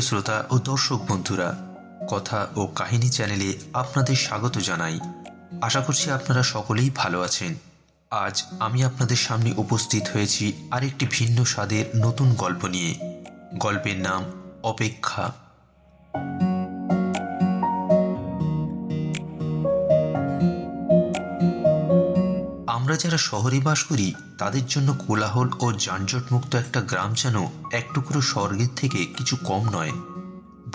প্রিয় শ্রোতা ও দর্শক বন্ধুরা, কথা ও কাহিনী চ্যানেলে আপনাদের স্বাগত জানাই। আশা করছি আপনারা সকলেই ভালো আছেন। আজ আমি আপনাদের সামনে উপস্থিত হয়েছি আরেকটি ভিন্ন স্বাদের নতুন গল্প নিয়ে। গল্পের নাম অপেক্ষা। আমরা যারা শহরে বাস করি তাদের জন্য কোলাহল ও যানজটমুক্ত একটা গ্রাম যেন এক টুকরো স্বর্গের থেকে কিছু কম নয়।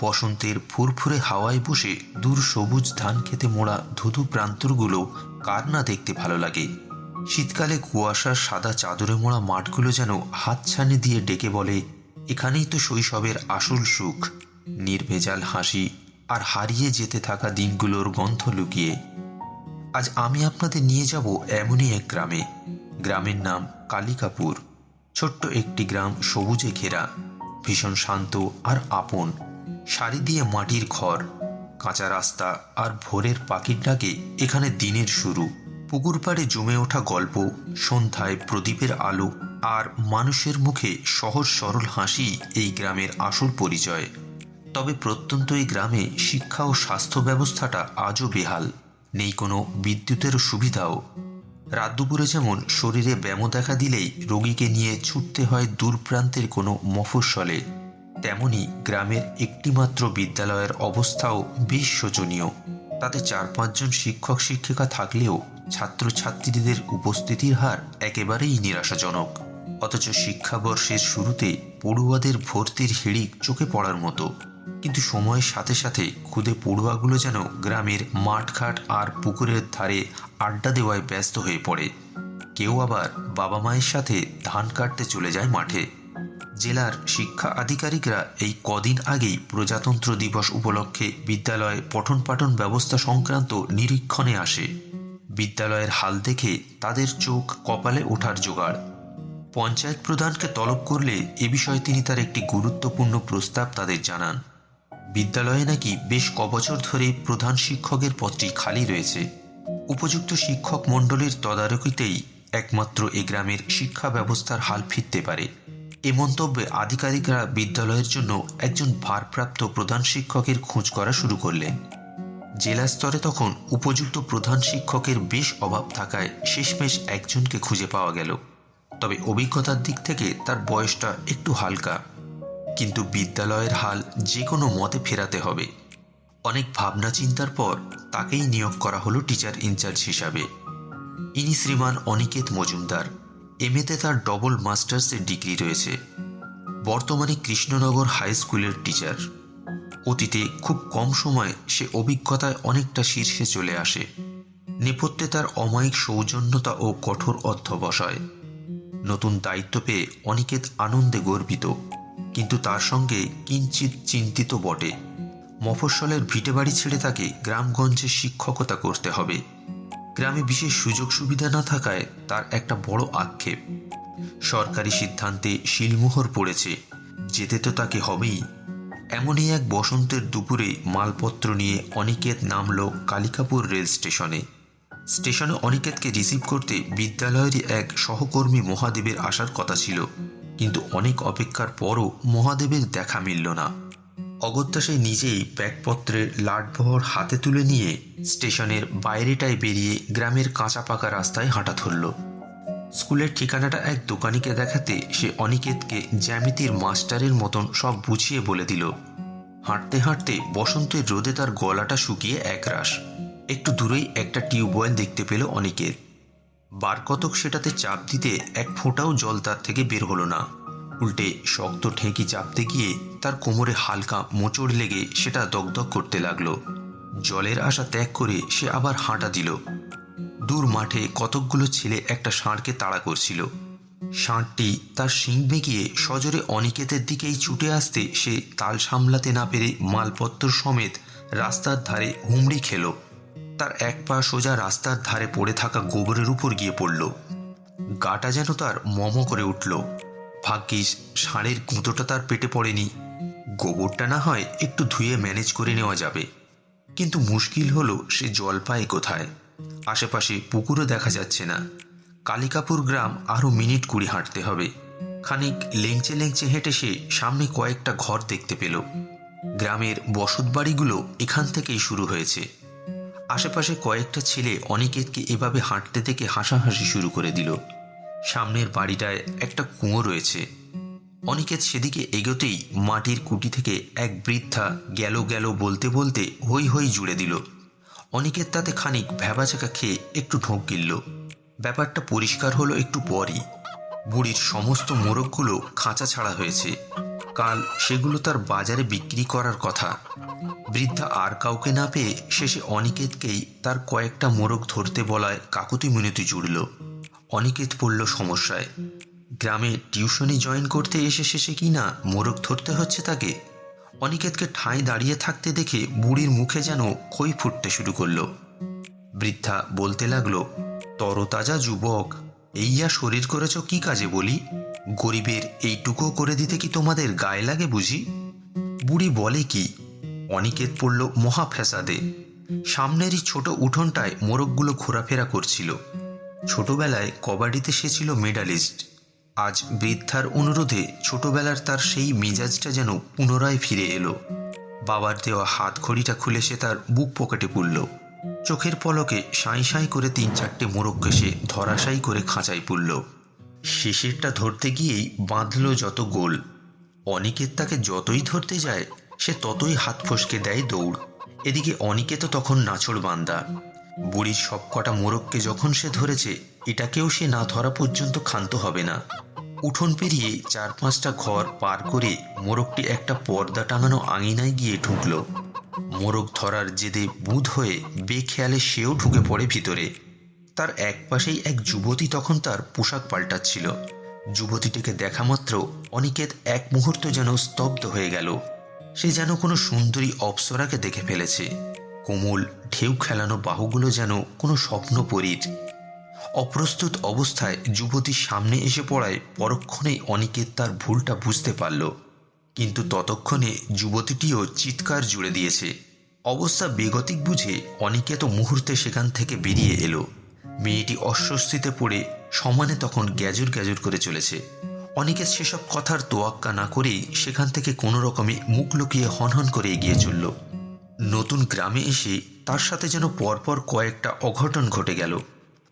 বসন্তের ফুরফুরে হাওয়ায় বসে দূর সবুজ ধান খেতে মোড়া ধুধু প্রান্তরগুলো কার না দেখতে ভালো লাগে। শীতকালে কুয়াশার সাদা চাদরে মোড়া মাঠগুলো যেন হাতছানি দিয়ে ডেকে বলে, এখানেই তো শৈশবের আসল সুখ, নির্ভেজাল হাসি আর হারিয়ে যেতে থাকা দিনগুলোর গন্ধ লুকিয়ে। আজ আমি আপনাদের নিয়ে যাব এমনই এক গ্রামে। গ্রামের নাম কালিকাপুর। ছোট্ট একটি গ্রাম, সবুজে ঘেরা, ভীষণ শান্ত আর আপন। সারি দিয়ে মাটির ঘর, কাঁচা রাস্তা আর ভোরের পাখির ডাকে এখানে দিনের শুরু। পুকুর পাড়ে জমে ওঠা গল্প, সন্ধ্যায় প্রদীপের আলো আর মানুষের মুখে সহজ সরল হাসি এই গ্রামের আসল পরিচয়। তবে প্রত্যন্ত এই গ্রামে শিক্ষা ও স্বাস্থ্য ব্যবস্থাটা আজও বেহাল। নেই কোনো বিদ্যুতের সুবিধাও। রাত দুপুরে যেমন শরীরে ব্যায়াম দেখা দিলেই রোগীকে নিয়ে ছুটতে হয় দূর প্রান্তের কোনো মফস্বলে, তেমনি গ্রামের একটিমাত্র বিদ্যালয়ের অবস্থাও বেশ শোচনীয়। তাতে 4-5 জন শিক্ষক শিক্ষিকা থাকলেও ছাত্রছাত্রীদের উপস্থিতির হার একেবারেই নিরাশাজনক। অথচ শিক্ষাবর্ষের শুরুতে পড়ুয়াদের ভর্তির হিড়িক চোখে পড়ার মতো। কিন্তু সময়ের সাথে সাথে খুদে পড়ুয়াগুলো যেন গ্রামের মাঠঘাট আর পুকুরের ধারে আড্ডা দেওয়ায় ব্যস্ত হয়ে পড়ে। কেউ আবার বাবা মায়ের সাথে ধান কাটতে চলে যায় মাঠে। জেলার শিক্ষা আধিকারিকরা এই কদিন আগেই প্রজাতন্ত্র দিবস উপলক্ষে বিদ্যালয়ে পঠন পাঠন ব্যবস্থা সংক্রান্ত নিরীক্ষণে আসে। বিদ্যালয়ের হাল দেখে তাদের চোখ কপালে ওঠার জোগাড়। পঞ্চায়েত প্রধানকে তলব করলে এ বিষয়ে তিনি তার একটি গুরুত্বপূর্ণ প্রস্তাব তাদের জানান। বিদ্যালয়ে নাকি বেশ কবছর ধরে প্রধান শিক্ষকের পদটি খালি রয়েছে। উপযুক্ত শিক্ষক মণ্ডলীর তদারকিতেই একমাত্র এ গ্রামের শিক্ষা ব্যবস্থার হাল ফিরতে পারে। এ মন্তব্যে আধিকারিকরা বিদ্যালয়ের জন্য একজন ভারপ্রাপ্ত প্রধান শিক্ষকের খোঁজ করা শুরু করলেন। জেলা স্তরে তখন উপযুক্ত প্রধান শিক্ষকের বেশ অভাব থাকায় শেষমেশ একজনকে খুঁজে পাওয়া গেল। তবে অভিজ্ঞতার দিক থেকে তার বয়সটা একটু হালকা। কিন্তু বিদ্যালয়ের হাল যে কোনো মতে ফেরাতে হবে। অনেক ভাবনা চিন্তার পর তাকেই নিয়োগ করা হলো টিচার ইনচার্জ হিসাবে। ইনি শ্রীমান অনিকেত মজুমদার। এমএতে তার ডবল মাস্টার্সের ডিগ্রি রয়েছে। বর্তমানে কৃষ্ণনগর হাই স্কুলের টিচার। অতীতে খুব কম সময়ে সে অভিজ্ঞতায় অনেকটা শীর্ষে চলে আসে। নেপথ্যে তার অমায়িক সৌজন্যতা ও কঠোর অধ্যবসায়। নতুন দায়িত্ব পেয়ে অনিকেত আনন্দে গর্বিত, কিন্তু তার সঙ্গে কিঞ্চিত চিন্তিত বটে। মফস্বলের ভিটেবাড়ি ছেড়ে তাকে গ্রামগঞ্জে শিক্ষকতা করতে হবে। গ্রামে বিশেষ সুযোগ সুবিধা না থাকায় তার একটা বড় আক্ষেপ। সরকারি সিদ্ধান্তে শিলমোহর পড়েছে, যেতে তো তাকে হবেই। এমনই এক বসন্তের দুপুরে মালপত্র নিয়ে অনিকেত নামল কালিকাপুর রেল স্টেশনে। স্টেশনে অনিকেতকে রিসিভ করতে বিদ্যালয়েরই এক সহকর্মী মহাদেবের আসার কথা ছিল, কিন্তু অনেক অপেক্ষার পরও মহাদেবের দেখা মিলল না। অগত্যা সে নিজেই ব্যাগপত্রের লাটবহর হাতে তুলে নিয়ে স্টেশনের বাইরেটায় বেরিয়ে গ্রামের কাঁচা পাকা রাস্তায় হাঁটা ধরল। স্কুলের ঠিকানাটা এক দোকানিকে দেখাতে সে অনিকেতকে জ্যামিতির মাস্টারের মতন সব বুঝিয়ে বলে দিল। হাঁটতে হাঁটতে বসন্তের রোদে তার গলাটা শুকিয়ে একরাশ। একটু দূরেই একটা টিউবওয়েল দেখতে পেল অনিকেত। বার কতক সেটাতে চাপ দিতে এক ফোঁটাও জল তার থেকে বের হলো না। উল্টে শক্ত ঠেকি চাপতে গিয়ে তার কোমরে হালকা মোচড় লেগে সেটা দগদগ করতে লাগলো। জলের আশা ত্যাগ করে সে আবার হাঁটা দিল। দূর মাঠে কতকগুলো ছেলে একটা ষাঁড়কে তাড়া করছিল। ষাঁড়টি তার শিং বেঁকিয়ে সজোরে অনিকেতের দিকেই ছুটে আসতে সে তাল সামলাতে না পেরে মালপত্র সমেত রাস্তার ধারে হুমড়ি খেল। তার এক পা সোজা রাস্তার ধারে পড়ে থাকা গোবরের উপর গিয়ে পড়ল। গাটা যেন তার মম করে উঠল। ভাগ্যিস ষাঁড়ের গুঁতোটা তার পেটে পড়েনি। গোবরটা না হয় একটু ধুয়ে ম্যানেজ করে নেওয়া যাবে, কিন্তু মুশকিল হলো সে জল পায় কোথায়? আশেপাশে পুকুরও দেখা যাচ্ছে না। কালিকাপুর গ্রাম আরও মিনিট 20 হাঁটতে হবে। খানিক লেংচে লেংচে হেঁটে সে সামনে কয়েকটা ঘর দেখতে পেল। গ্রামের বসতবাড়িগুলো এখান থেকেই শুরু হয়েছে। আশেপাশে কয়েকটা ছেলে অনিকেতকে এভাবে হাঁটতে দেখে হাসাহাসি শুরু করে দিল। সামনের বাড়িটায় একটা কুয়ো রয়েছে। অনিকেত সেদিকে এগোতেই মাটির কুটি থেকে এক বৃদ্ধা গেল গেল বলতে বলতে হই হই জুড়ে দিল। অনিকেত তাতে খানিক ভ্যাবাচাকা খেয়ে একটু ঢোক গিলল। ব্যাপারটা পরিষ্কার হলো একটু পরই। বুড়ির সমস্ত মোরগগুলো খাঁচা ছাড়া হয়েছে। কাল সেগুলো তার বাজারে বিক্রি করার কথা। বৃদ্ধা আর কাউকে না পেয়ে শেষে অনিকেতকেই তার কয়েকটা মোরগ ধরতে বলায় কাকুতি মিনতি জুড়ল। অনিকেত পড়ল সমস্যায়। গ্রামে টিউশনি জয়েন করতে এসে শেষে কি না মোরগ ধরতে হচ্ছে তাকে। অনিকেতকে ঠাঁই দাঁড়িয়ে থাকতে দেখে বুড়ির মুখে যেন খই ফুটতে শুরু করল। বৃদ্ধা বলতে লাগলো, তরতাজা যুবক, এইয়া শরীর করেছ কি কাজে বলি? গরিবের এইটুকু করে দিতে কি তোমাদের গায়ে লাগে বুঝি? বুড়ি বলে কি? অনিকেত পড়ল মহা ফ্যাসাদে। সামনেরই ছোট উঠোনটায় মোরগগুলো ঘোরাফেরা করছিল। ছোটবেলায় কবাডিতে সে ছিল মেডালিস্ট। আজ বৃদ্ধার অনুরোধে ছোটবেলার তার সেই মেজাজটা যেন পুনরায় ফিরে এলো। বাবার দেওয়া হাত ঘড়িটা খুলে সে তার বুক পকেটে পুরল। চোখের পলকে সাঁই সাঁই করে ৩-৪টে মোরগকে সে ধরাশায়ী করে খাঁচায় পুরল। শেষেরটা ধরতে গিয়েই বাঁধল যত গোল। অনিকেত তাকে যতই ধরতে যায় সে ততই হাত ফসকে দেয় দৌড়। এদিকে অনিকেত তখন নাছোড় বান্দা। বুড়ির সব কটা মোরগকে যখন সে ধরেছে, এটাকেও সে না ধরা পর্যন্ত ক্ষান্ত হবে না। উঠোন পেরিয়ে ৪-৫টা ঘর পার করে মোরগটি একটা পর্দা টাঙানো আঙিনায় গিয়ে ঢুকল। মোরগ ধরার জেদে বুঁদ হয়ে বেখেয়ালে সেও ঢুকে পড়ে ভিতরে। তার এক পাশেই এক যুবতী তখন তার পোশাক পাল্টাচ্ছিল। যুবতীটিকে দেখা মাত্র অনিকেত এক মুহূর্ত যেন স্তব্ধ হয়ে গেল। সে যেন কোনো সুন্দরী অপ্সরাকে দেখে ফেলেছে। কোমল ঢেউ খেলানো বাহুগুলো যেন কোনো স্বপ্নপরীর। অপ্রস্তুত অবস্থায় যুবতীর সামনে এসে পড়ায় পরক্ষণেই অনিকেত তার ভুলটা বুঝতে পারল। কিন্তু ততক্ষণে যুবতীটিও চিৎকার জুড়ে দিয়েছে। অবস্থা বেগতিক বুঝে অনিকেত মুহূর্তে সেখান থেকে বেরিয়ে এলো। মেয়েটি অস্বস্তিতে পড়ে সমানে তখন গ্যাজুর গ্যাজুর করে চলেছে। অনিকেত সেসব কথার তোয়াক্কা না করেই সেখান থেকে কোনো রকমে মুখ লুকিয়ে হনহন করে এগিয়ে চলল। নতুন গ্রামে এসে তার সাথে যেন পরপর কয়েকটা অঘটন ঘটে গেল।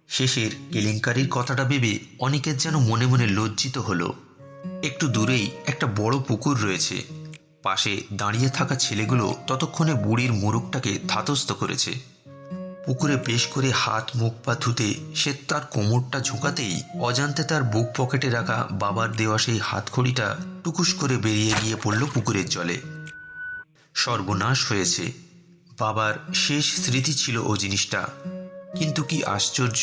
শেষের কেলেঙ্কারির কথাটা ভেবে অনিকেত যেন মনে মনে লজ্জিত হলো। একটু দূরেই একটা বড় পুকুর রয়েছে। পাশে দাঁড়িয়ে থাকা ছেলেগুলো ততক্ষণে বুড়ির মোরগটাকে ধাতস্থ করেছে। পুকুরে বেশ করে হাত মুখ পা ধুতে সে তার কোমরটা ঝুঁকাতেই অজান্তে তার বুক পকেটে রাখা বাবার দেওয়া সেই হাতখড়িটা টুকুস করে বেরিয়ে গিয়ে পড়ল পুকুরের জলে। সর্বনাশ হয়েছে। বাবার শেষ স্মৃতি ছিল ও জিনিসটা। কিন্তু কি আশ্চর্য,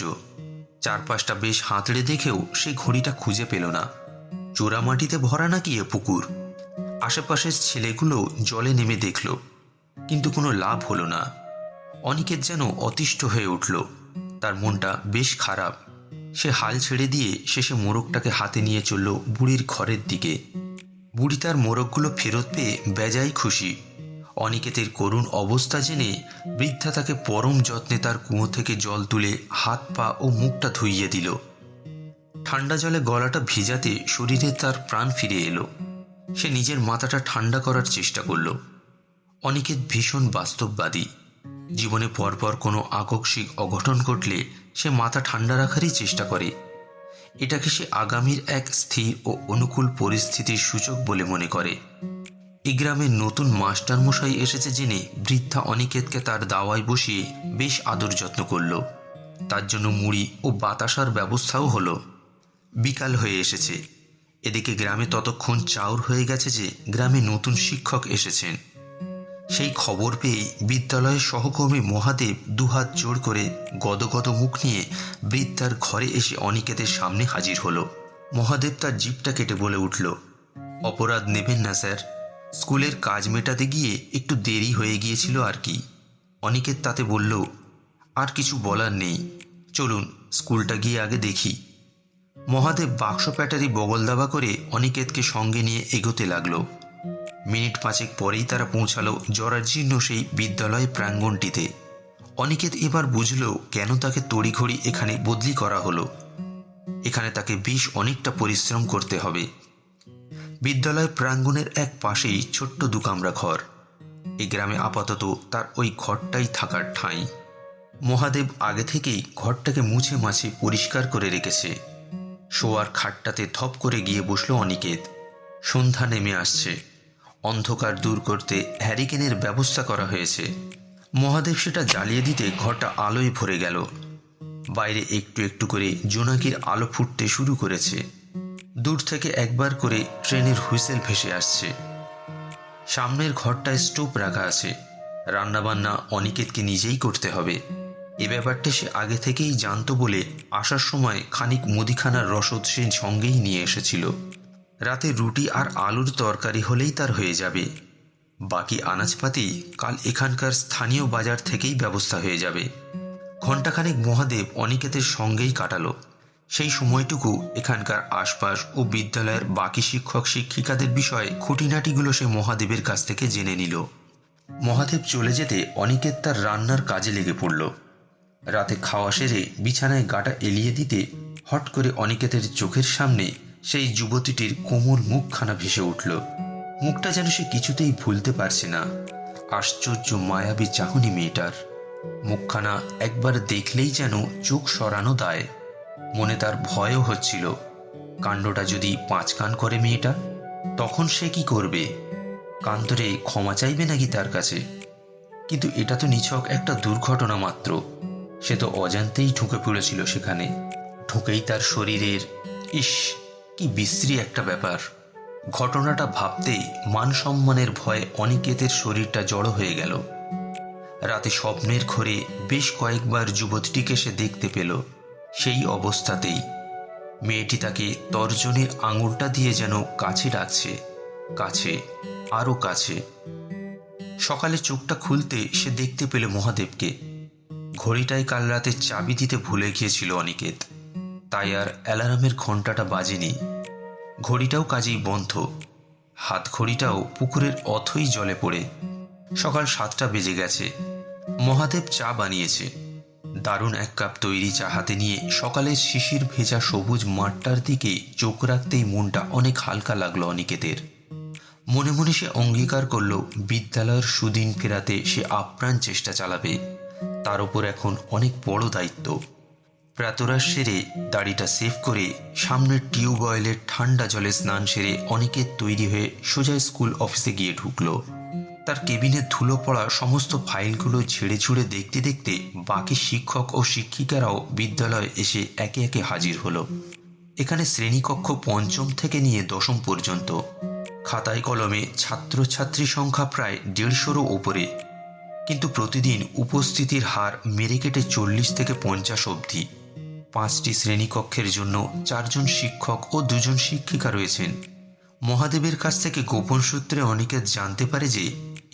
চারপাশটা বেশ হাতড়ে দেখেও সে ঘড়িটা খুঁজে পেল না। চোরামাটিতে ভরা নাকি এ পুকুর? আশেপাশের ছেলেগুলো জলে নেমে দেখল, কিন্তু কোনো লাভ হলো না। অনিকেত যেন অতিষ্ঠ হয়ে উঠল। তার মনটা বেশ খারাপ। সে হাল ছেড়ে দিয়ে শেষে মোরগটাকে হাতে নিয়ে চলল বুড়ির ঘরের দিকে। বুড়ি তার মোরগগুলো ফেরত পেয়ে বেজায় খুশি। অনিকেতের করুণ অবস্থা জেনে বৃদ্ধা তাকে পরম যত্নে তার কুয়ো থেকে জল তুলে হাত পা ও মুখটা ধুইয়ে দিল। ঠান্ডা জলে গলাটা ভিজাতে শরীরে তার প্রাণ ফিরে এলো। সে নিজের মাথাটা ঠান্ডা করার চেষ্টা করল। অনিকেত ভীষণ বাস্তববাদী। জীবনে পরপর কোনো আকস্মিক অঘটন ঘটলে সে মাথা ঠান্ডা রাখারই চেষ্টা করে। এটাকে সে আগামীর এক স্থির ও অনুকূল পরিস্থিতির সূচক বলে মনে করে। এই গ্রামে নতুন মাস্টারমশাই এসেছে জেনে বৃদ্ধা অনিকেতকে তার দাওয়ায় বসিয়ে বেশ আদর যত্ন করল। তার জন্য মুড়ি ও বাতাসার ব্যবস্থাও হলো। বিকাল হয়ে এসেছে। এদিকে গ্রামে ততক্ষণ চাউর হয়ে গেছে যে গ্রামে নতুন শিক্ষক এসেছেন। সেই খবর পেয়ে বিদ্যালয়ের সহকর্মী মহাদেব দুহাত জোড় করে গদগদ মুখ নিয়ে বৃদ্ধার ঘরে এসে অনিকেতের সামনে হাজির হলো। মহাদেব তার জিভটা কেটে বলে উঠল, অপরাধ নেবেন না স্যার, স্কুলের কাজ মেটাতে গিয়ে একটু দেরি হয়ে গিয়েছিল আর কি। অনিকেত তাতে বলল, আর কিছু বলার নেই, চলুন স্কুলটা গিয়ে আগে দেখি। মহাদেব বাক্স প্যাটারি বগল দাবা করে অনিকেতকে সঙ্গে নিয়ে এগোতে লাগলো। মিনিট 5 পরেই তারা পৌঁছালো জরাজীর্ণ সেই বিদ্যালয় প্রাঙ্গণটিতে। অনিকেত এবার বুঝল কেন তাকে তড়িঘড়ি এখানে বদলি করা হলো। এখানে তাকে বেশ অনেকটা পরিশ্রম করতে হবে। বিদ্যালয় প্রাঙ্গণের এক পাশেই ছোট্ট 2 কামরা ঘর। এই গ্রামে আপাতত তার ওই ঘরটাই থাকার ঠাঁই। মহাদেব আগে থেকেই ঘরটাকে মুছে মাছে পরিষ্কার করে রেখেছে। শোয়ার খাটটাতে ধপ করে গিয়ে বসল অনিকেত। সন্ধ্যা নেমে আসছে। অন্ধকার দূর করতে হ্যারিকেনের ব্যবস্থা করা হয়েছে। মহাদেব সেটা জ্বালিয়ে দিতে ঘরটা আলোয় ভরে গেল। বাইরে একটু একটু করে জোনাকির আলো ফুটতে শুরু করেছে। দূর থেকে একবার করে ট্রেনের হুইসেল ভেসে আসছে। সামনের ঘরটায় স্টোভ রাখা আছে। রান্নাবান্না অনিকেতকে নিজেই করতে হবে। এ ব্যাপারটা সে আগে থেকেই জানতো বলে আসার সময় খানিক মুদিখানার রসদ সে সঙ্গেই নিয়ে এসেছিল। রাতে রুটি আর আলুর তরকারি হলেই তার হয়ে যাবে। বাকি আনাজপাতি কাল এখানকার স্থানীয় বাজার থেকেই ব্যবস্থা হয়ে যাবে। ঘণ্টাখানেক মহাদেব অনিকেতের সঙ্গেই কাটালো। সেই সময়টুকু এখানকার আশপাশ ও বিদ্যালয়ের বাকি শিক্ষক শিক্ষিকাদের বিষয়ে খুঁটিনাটিগুলো সে মহাদেবের কাছ থেকে জেনে নিল। মহাদেব চলে যেতে অনিকেত তার রান্নার কাজে লেগে পড়ল। রাতে খাওয়া সেরে বিছানায় গাটা এলিয়ে দিতে হট করে অনিকেতের চোখের সামনে সেই যুবতীটির কোমল মুখখানা ভেসে উঠল। মুখটা যেন সে কিছুতেই ভুলতে পারছে না। আশ্চর্য মায়াবী চাহনি মেয়েটার। মুখখানা একবার দেখলেই যেন চোখ সরানো দায়। মনে তার ভয়ও হচ্ছিল, কাণ্ডটা যদি পাঁচ কান করে মেয়েটা, তখন সে কি করবে? কান ধরে ক্ষমা চাইবে নাকি তার কাছে? কিন্তু এটা তো নিছক একটা দুর্ঘটনা মাত্র। সে তো অজান্তেই ঢুকে পড়েছিল সেখানে। ঢুকেই তার শরীরের ইস, কি বিশ্রী একটা ব্যাপার। ঘটনাটা ভাবতেই মান সম্মানের ভয়ে অনিকেতের শরীরটা জড়ো হয়ে গেল। রাতে স্বপ্নের ঘোরে বেশ কয়েকবার যুবতীটিকে সে দেখতে পেল। সেই অবস্থাতেই মেয়েটি তাকে তর্জনীর আঙুলটা দিয়ে যেন কাছে ডাকছে, কাছে, আরো কাছে। সকালে চোখটা খুলতে সে দেখতে পেল মহাদেবকে। ঘড়িটায় কাল রাতে চাবি দিতে ভুলে গিয়েছিল অনিকেত, তাই আর অ্যালার্মের ঘণ্টাটা বাজেনি। ঘড়িটাও কাজেই বন্ধ। হাত ঘড়িটাও পুকুরের অথই জলে পড়ে। সকাল 7টা বেজে গেছে। মহাদেব চা বানিয়েছে। দারুণ এক কাপ তৈরি চা হাতে নিয়ে সকালের শিশির ভেজা সবুজ মাঠটার দিকে চোখ রাখতেই মনটা অনেক হালকা লাগলো অনিকেতের। মনে মনে সে অঙ্গীকার করল বিদ্যালয়ের সুদিন ফেরাতে সে আপ্রাণ চেষ্টা চালাবে। তার উপর এখন অনেক বড় দায়িত্ব। প্রাতরাশ সেরে দাড়িটা সেভ করে সামনের টিউবওয়েলের ঠান্ডা জলে স্নান সেরে অনিকেত তৈরি হয়ে সোজা স্কুল অফিসে গিয়ে ঢুকল। তার কেবিনে ধুলো পড়া সমস্ত ফাইলগুলো ঝেড়ে ঝুড়ে দেখতে দেখতে বাকি শিক্ষক ও শিক্ষিকারাও বিদ্যালয়ে এসে একে একে হাজির হলো। এখানে শ্রেণীকক্ষ 5ম থেকে নিয়ে 10ম পর্যন্ত। খাতায় কলমে ছাত্রছাত্রী সংখ্যা প্রায় 150-রও ওপরে। কিন্তু প্রতিদিন উপস্থিতির হার মেরে কেটে 40 থেকে 50 অবধি। 5টি শ্রেণীকক্ষের জন্য 4 জন শিক্ষক ও 2 জন শিক্ষিকা রয়েছেন। মহাদেবের কাছ থেকে গোপন সূত্রে অনিকেত জানতে পারে যে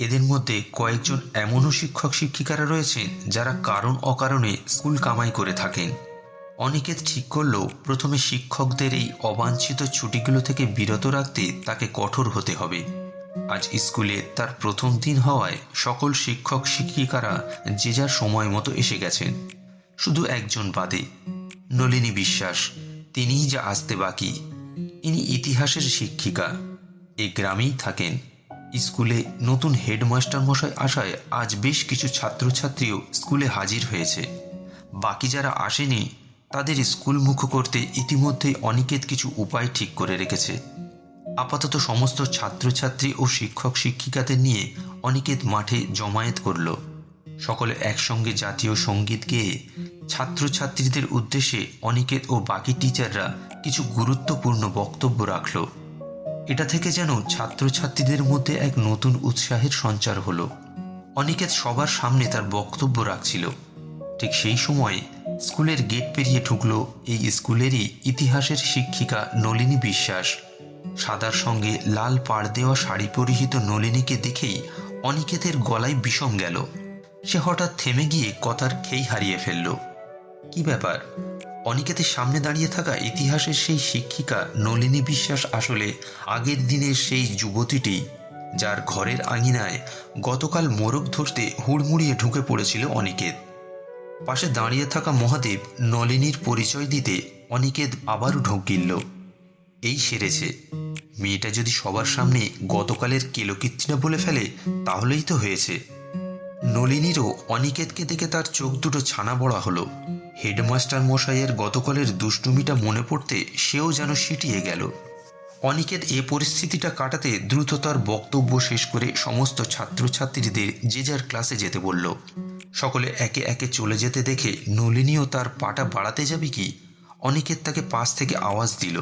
এদের মধ্যে কয়েকজন এমনও শিক্ষক শিক্ষিকারা রয়েছেন যারা কারণ অকারণে স্কুল কামাই করে থাকেন। অনিকেত ঠিক করল প্রথমে শিক্ষকদের এই অবাঞ্ছিত ছুটিগুলো থেকে বিরত রাখতে তাকে কঠোর হতে হবে। আজ স্কুলে তার প্রথম দিন হওয়ায় সকল শিক্ষক শিক্ষিকারা যে যার সময় মতো এসে গেছেন। শুধু একজন বাদে, নলিনী বিশ্বাস। তিনিই যা আসতে বাকি। ইনি ইতিহাসের শিক্ষিকা, এই গ্রামেই থাকেন। স্কুলে নতুন হেডমাস্টার মশাই আসায় আজ বেশ কিছু ছাত্রছাত্রীও স্কুলে হাজির হয়েছে। বাকি যারা আসেনি তাদের স্কুলমুখ করতে ইতিমধ্যেই অনিকেত কিছু উপায় ঠিক করে রেখেছে। আপাতত সমস্ত ছাত্রছাত্রী ও শিক্ষক শিক্ষিকাদের নিয়ে অনিকেত মাঠে জমায়েত করল। সকলে একসঙ্গে জাতীয় সঙ্গীত গেয়ে ছাত্রছাত্রীদের উদ্দেশ্যে অনিকেত ও বাকি টিচাররা কিছু গুরুত্বপূর্ণ বক্তব্য রাখল। এটা থেকে যেন ছাত্রছাত্রীদের মধ্যে এক নতুন উৎসাহের সঞ্চার হলো। অনিকেত সবার সামনে তার বক্তব্য রাখছিল। ঠিক সেই সময় স্কুলের গেট পেরিয়ে ঢুকল এই স্কুলেরই ইতিহাসের শিক্ষিকা নলিনী বিশ্বাস। সাদার সঙ্গে লাল পাড় দেওয়া শাড়ি পরিহিত নলিনীকে দেখেই অনিকেতের গলায় বিষম গেল। সে হঠাৎ থেমে গিয়ে কথার খেই হারিয়ে ফেলল। কি ব্যাপার? অনিকেতের সামনে দাঁড়িয়ে থাকা ইতিহাসের সেই শিক্ষিকা নলিনী বিশ্বাস আসলে আগের দিনের সেই যুবতীটি যার ঘরের আঙিনায় গতকাল মোরগ ধরতে হুড়মুড়িয়ে ঢুকে পড়েছিল অনিকেত। পাশে দাঁড়িয়ে থাকা মহাদেব নলিনীর পরিচয় দিতে অনিকেত আবারও ঢোক গিলল। এই সেরেছে। মেয়েটা যদি সবার সামনে গতকালের কেলোকীর্তিটা বলে ফেলে তাহলেই তো হয়েছে। নলিনীরও অনিকেতকে দেখে তার চোখ দুটো ছানা বড়া হলো। হেডমাস্টার মশাইয়ের গতকালের দুষ্টুমিটা মনে পড়তে সেও যেন সিটিয়ে গেল। অনিকেত এ পরিস্থিতিটা কাটাতে দ্রুত তার বক্তব্য শেষ করে সমস্ত ছাত্রছাত্রীদের যে যার ক্লাসে যেতে বলল। সকলে একে একে চলে যেতে দেখে নলিনীও তার পাটা বাড়াতে যাবে কি, অনিকেত তাকে পাশ থেকে আওয়াজ দিল।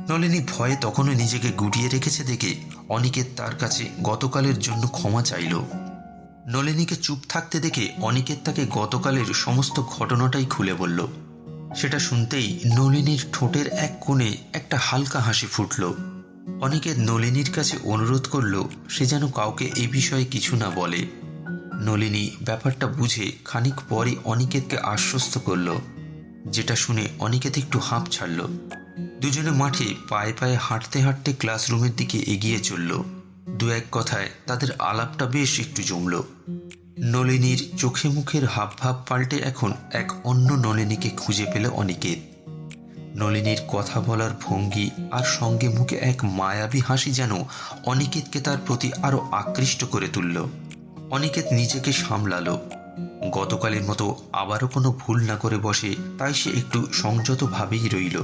নলিনী ভয়ে তখনও নিজেকে গুটিয়ে রেখেছে দেখে অনিকেত তার কাছে গতকালের জন্য ক্ষমা চাইল। নলিনীকে চুপ থাকতে দেখে অনিকেত তাকে গতকালের সমস্ত ঘটনাটাই খুলে বলল। সেটা শুনতেই নলিনীর ঠোঁটের এক কোণে একটা হালকা হাসি ফুটল। অনিকেত নলিনীর কাছে অনুরোধ করল সে যেন কাউকে এই বিষয়ে কিছু না বলে। নলিনী ব্যাপারটা বুঝে খানিক পরে অনিকেতকে আশ্বস্ত করল, যেটা শুনে অনিকেত একটু হাঁপ ছাড়ল। দুজনে মাঠে পায়ে পায়ে হাঁটতে হাঁটতে ক্লাসরুমের দিকে এগিয়ে চলল। দু এক কথায় তাদের আলাপটা বেশ একটু জমল। নলিনীর চোখে মুখের হাবভাব পাল্টে এখন এক অন্য নলিনীকে খুঁজে পেল অনিকেত। নলিনীর কথা বলার ভঙ্গি আর সঙ্গে মুখে এক মায়াবী হাসি যেন অনিকেতকে তার প্রতি আরো আকৃষ্ট করে তুলল। অনিকেত নিজেকে সামলালো। গতকালের মতো আবারও কোনো ভুল না করে বসে, তাই সে একটু সংযতভাবেই রইল।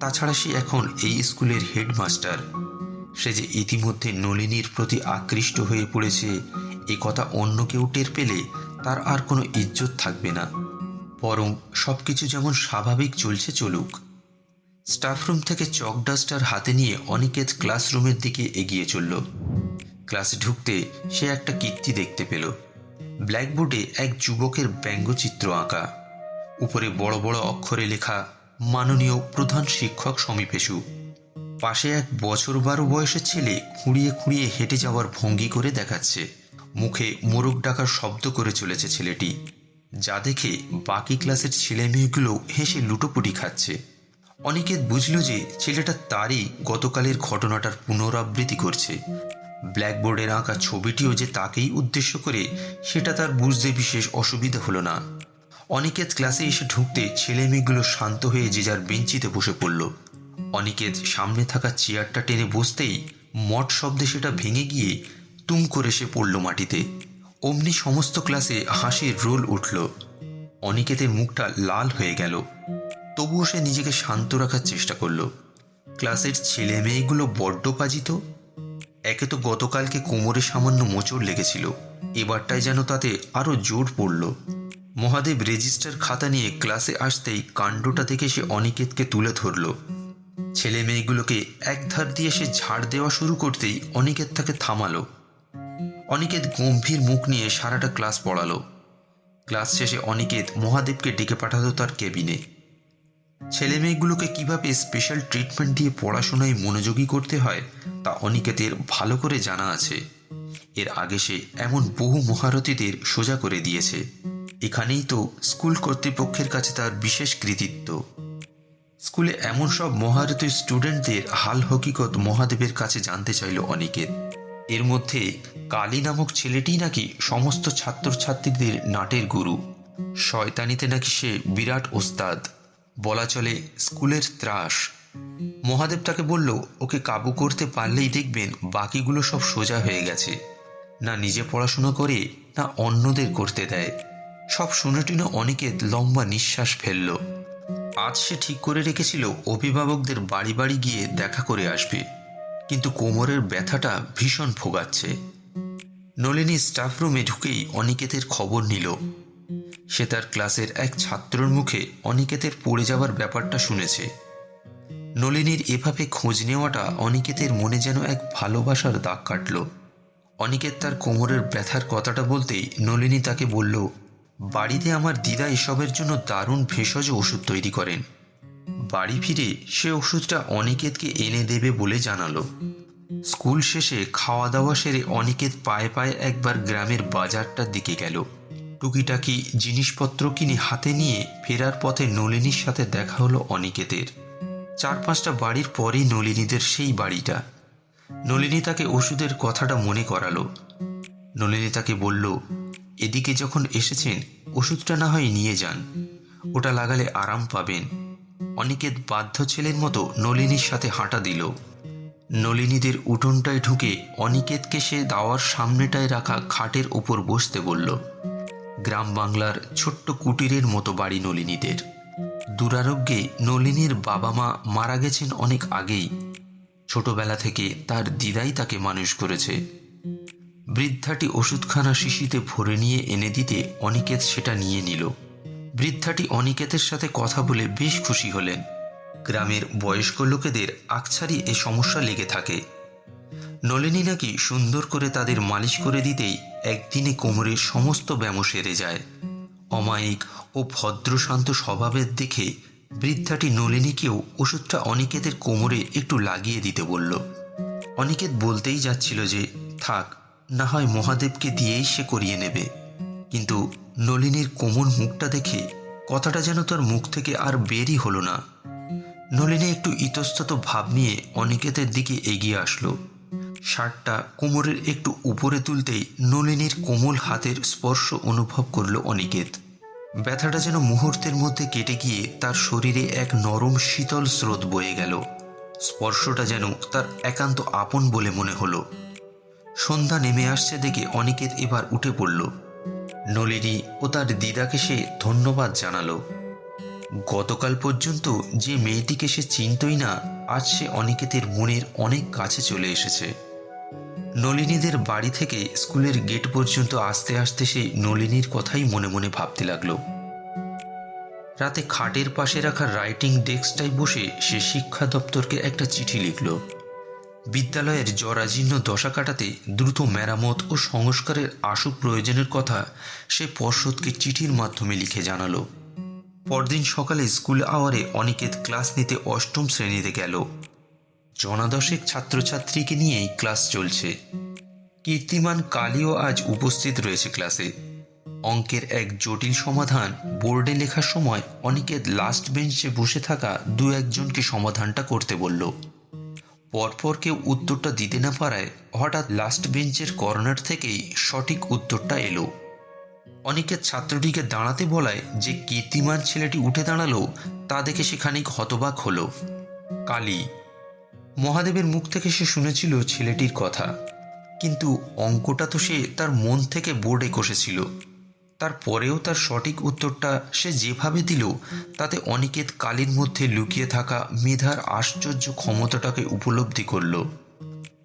তাছাড়া সে এখন এই স্কুলের হেডমাস্টার। সে যে ইতিমধ্যে নলিনীর প্রতি আকৃষ্ট হয়ে পড়েছে এ কথা অন্য কেউ টের পেলে তার আর কোনো ইজ্জত থাকবে না। বরং সবকিছু যেমন স্বাভাবিক চলছে চলুক। স্টাফরুম থেকে চক ডাস্টার হাতে নিয়ে অনিকেত ক্লাসরুমের দিকে এগিয়ে চলল। ক্লাসে ঢুকতে সে একটা কীর্তি দেখতে পেল। ব্ল্যাকবোর্ডে এক যুবকের ব্যঙ্গচিত্র আঁকা, উপরে বড় বড় অক্ষরে লেখা মাননীয় প্রধান শিক্ষক সমীপেশু। পাশে এক বছর 12 বয়সের ছেলে খুঁড়িয়ে খুঁড়িয়ে হেঁটে যাওয়ার ভঙ্গি করে দেখাচ্ছে। মুখে মোরগ ডাকার শব্দ করে চলেছে ছেলেটি, যা দেখে বাকি ক্লাসের ছেলেমেয়েগুলো হেসে লুটোপুটি খাচ্ছে। অনিকেত বুঝল যে ছেলেটা তারই গতকালের ঘটনাটার পুনরাবৃত্তি করছে। ব্ল্যাকবোর্ডের আঁকা ছবিটিও যে তাকেই উদ্দেশ্য করে সেটা তার বুঝতে বিশেষ অসুবিধা হলো না। অনিকেত ক্লাসে এসে ঢুকতে ছেলেমেয়েগুলো শান্ত হয়ে যে যার বেঞ্চিতে বসে পড়ল। অনিকেত সামনে থাকা চেয়ারটা টেনে বসতেই মট শব্দে সেটা ভেঙে গিয়ে তুম করে সে পড়ল মাটিতে। অমনি সমস্ত ক্লাসে হাসির রোল উঠল। অনিকেতের মুখটা লাল হয়ে গেল, তবুও সে নিজেকে শান্ত রাখার চেষ্টা করল। ক্লাসের ছেলে মেয়েগুলো বড্ড পাজিত। একে তো গতকালকে কোমরে সামান্য মোচড় লেগেছিল, এবারটায় যেন তাতে আরো জোর পড়ল। মহাদেব রেজিস্টার খাতা নিয়ে ক্লাসে আসতেই কাণ্ডটা দেখে সে অনিকেতকে তুলে ধরল। ছেলে মেয়েগুলোকে এক ধার দিয়ে সে ঝাড় দেওয়া শুরু করতেই অনিকেত তাকে থামালো। অনিকেত গম্ভীর মুখ নিয়ে সারাটা ক্লাস পড়ালো। ক্লাস শেষে অনিকেত মহাদেবকে ডেকে পাঠালো তার কেবিনে। ছেলে মেয়েগুলোকে কিভাবে স্পেশাল ট্রিটমেন্ট দিয়ে পড়াশোনায় মনোযোগী করতে হয় তা অনিকেতের ভালো করে জানা আছে। এর আগে সে এমন বহু মহারথীদের সোজা করে দিয়েছে। এখানেই তো স্কুল কর্তৃপক্ষের কাছে তার বিশেষ কৃতিত্ব। স্কুলে এমন সব মহারথী স্টুডেন্টদের হাল হকিকত মহাদেবের কাছে জানতে চাইল অনিকেত। এর মধ্যে কালী নামক ছেলেটি নাকি সমস্ত ছাত্রছাত্রীদের নাটের গুরু। শয়তানিতে নাকি সে বিরাট ওস্তাদ, বলা চলে স্কুলের ত্রাস। মহাদেব তাকে বলল ওকে কাবু করতে পারলেই দেখবেন বাকিগুলো সব সোজা হয়ে গেছে। না নিজে পড়াশোনা করে না অন্যদের করতে দেয়। সব শুনে টুনে অনিকেত লম্বা নিঃশ্বাস ফেলল। আজ সে ঠিক করে রেখেছিল অভিভাবকদের বাড়ি বাড়ি গিয়ে দেখা করে আসবে, কিন্তু কোমরের ব্যথাটা ভীষণ ভোগাচ্ছে। নলিনী স্টাফ রুমে ঢুকেই অনিকেতের খবর নিল। সে তার ক্লাসের এক ছাত্রর মুখে অনিকেতের পড়ে যাওয়ার ব্যাপারটা শুনেছে। নলিনীর এভাবে খোঁজ নেওয়াটা অনিকেতের মনে যেন এক ভালোবাসার দাগ কাটল। অনিকেত তার কোমরের ব্যথার কথাটা বলতেই নলিনী তাকে বলল, বাড়িতে আমার দিদা এসবের জন্য দারুণ ভেষজ ওষুধ তৈরি করেন। বাড়ি ফিরে সে ওষুধটা অনিকেতকে এনে দেবে বলে জানালো। স্কুল শেষে খাওয়া দাওয়া সেরে অনিকেত পায়ে পায়ে একবার গ্রামের বাজারটার দিকে গেল। টুকিটাকি জিনিসপত্র কিনে হাতে নিয়ে ফেরার পথে নলিনীর সাথে দেখা হলো অনিকেতের। 4-5টা বাড়ির পরেই নলিনীদের সেই বাড়িটা। নলিনী তাকে ওষুধের কথাটা মনে করালো। নলিনী তাকে বলল, এদিকে যখন এসেছেন ওষুধটা না হয় নিয়ে যান, ওটা লাগালে আরাম পাবেন। অনিকেত বাধ্য ছেলের মতো নলিনীর সাথে হাঁটা দিল। নলিনীদের উঠোনটায় ঢুকে অনিকেতকে সে দাওয়ার সামনেটায় রাখা খাটের ওপর বসতে বলল। গ্রাম বাংলার ছোট্ট কুটিরের মতো বাড়ি নলিনীদের। দুরারোগ্যে নলিনীর বাবা মা মারা গেছেন অনেক আগেই। ছোটবেলা থেকে তার দিদাই তাকে মানুষ করেছে। বৃদ্ধাটি ওষুধখানা শিশিতে ভরে নিয়ে এনে দিতে অনিকেত সেটা নিয়ে নিল। বৃদ্ধাটি অনিকেতের সাথে কথা বলে বেশ খুশি হলেন। গ্রামের বয়স্ক লোকেদের আকছারি এ সমস্যা লেগে থাকে। নলিনী নাকি সুন্দর করে তাদের মালিশ করে দিতেই একদিনে কোমরের সমস্ত ব্যায়াম সেরে যায়। অমায়িক ও ভদ্রশান্ত স্বভাবের দেখে বৃদ্ধাটি নলিনীকেও ওষুধটা অনিকেতের কোমরে একটু লাগিয়ে দিতে বলল। অনিকেত বলতেই যাচ্ছিল যে থাক, না হয় মহাদেবকে দিয়েই সে করিয়ে নেবে, কিন্তু নলিনীর কোমল মুখটা দেখে কথাটা যেন তার মুখ থেকে আর বেরই হলো না। নলিনী একটু ইতস্তত ভাব নিয়ে অনিকেতের দিকে এগিয়ে আসলো। শার্টটা কোমরের একটু উপরে তুলতেই নলিনীর কোমল হাতের স্পর্শ অনুভব করল অনিকেত। ব্যথাটা যেন মুহূর্তের মধ্যে কেটে গিয়ে তার শরীরে এক নরম শীতল স্রোত বয়ে গেল। স্পর্শটা যেন তার একান্ত আপন বলে মনে হলো। সন্ধ্যা নেমে আসছে দেখে অনিকেত এবার উঠে পড়ল। নলিনী ও তার দিদাকে সে ধন্যবাদ জানালো। গতকাল পর্যন্ত যে মেয়েটিকে সে চিনতই না, আজ সে অনিকেতের মনের অনেক কাছে চলে এসেছে। নলিনীদের বাড়ি থেকে স্কুলের গেট পর্যন্ত আসতে আসতে সে নলিনীর কথাই মনে মনে ভাবতে লাগলো। রাতে খাটের পাশে রাখা রাইটিং ডেস্কটায় বসে সে শিক্ষা দপ্তরকে একটা চিঠি লিখল। বিদ্যালয়ের জরাজীর্ণ দশা কাটাতে দ্রুত মেরামত ও সংস্কারের আশু প্রয়োজনের কথা সে পর্ষদকে চিঠির মাধ্যমে লিখে জানালো। পরদিন সকালে স্কুল আওয়ারে অনিকেত ক্লাস নিতে অষ্টম শ্রেণীতে গেল। জনাদশেক ছাত্রছাত্রীকে নিয়েই ক্লাস চলছে। কীর্তিমান কালীও আজ উপস্থিত রয়েছে ক্লাসে। অঙ্কের এক জটিল সমাধান বোর্ডে লেখার সময় অনিকেত লাস্ট বেঞ্চে বসে থাকা দু একজনকে সমাধানটা করতে বলল। পরপর কেউ উত্তরটা দিতে না পারায় হঠাৎ লাস্ট বেঞ্চের কর্নার থেকেই সঠিক উত্তরটা এলো। অনিকেত ছাত্রটিকে দাঁড়াতে বলায় যে কীর্তিমান ছেলেটি উঠে দাঁড়ালো তা দেখে সে খানিক হতবাক হলো। কালী। মহাদেবের মুখ থেকে সে শুনেছিল ছেলেটির কথা, কিন্তু অঙ্কটা তো সে তার মন থেকে বোর্ডে কষেছিল। তারপরেও তার সঠিক উত্তরটা সে যেভাবে দিল তাতে অনিকেত কালীর মধ্যে লুকিয়ে থাকা মেধার আশ্চর্য ক্ষমতাটাকে উপলব্ধি করল।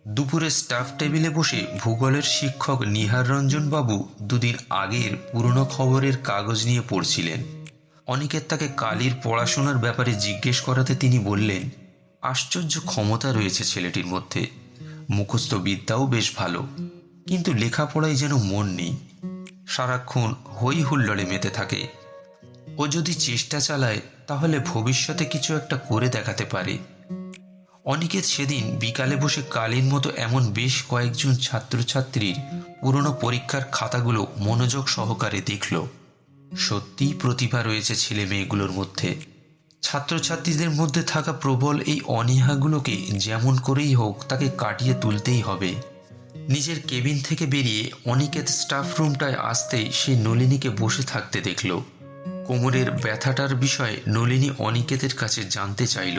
দুপুরে স্টাফ টেবিলে বসে ভূগোলের শিক্ষক নিহার রঞ্জন বাবু দুদিন আগের পুরনো খবরের কাগজ নিয়ে পড়ছিলেন। অনিকেত তাকে কালীর পড়াশোনার ব্যাপারে জিজ্ঞেস করাতে তিনি বললেন, আশ্চর্য ক্ষমতা রয়েছে ছেলেটির মধ্যে, মুখস্থ বিদ্যাও বেশ ভালো, কিন্তু লেখাপড়ায় যেন মন নেই। সারাক্ষণ হই হুল্লোড়ে মেতে থাকে। ও যদি চেষ্টা চালায় তাহলে ভবিষ্যতে কিছু একটা করে দেখাতে পারে। অনিকেত সেদিন বিকালে বসে কালীর মতো এমন বেশ কয়েকজন ছাত্রছাত্রীর পুরনো পরীক্ষার খাতাগুলো মনোযোগ সহকারে দেখল। সত্যিই প্রতিভা রয়েছে ছেলে মেয়েগুলোর মধ্যে। ছাত্রছাত্রীদের মধ্যে থাকা প্রবল এই অনীহাগুলোকে যেমন করেই হোক তাকে কাটিয়ে তুলতেই হবে। নিজের কেবিন থেকে বেরিয়ে অনিকেত স্টাফ রুমটায় আসতেই সে নলিনীকে বসে থাকতে দেখল। কোমরের ব্যথাটার বিষয়ে নলিনী অনিকেতের কাছে জানতে চাইল।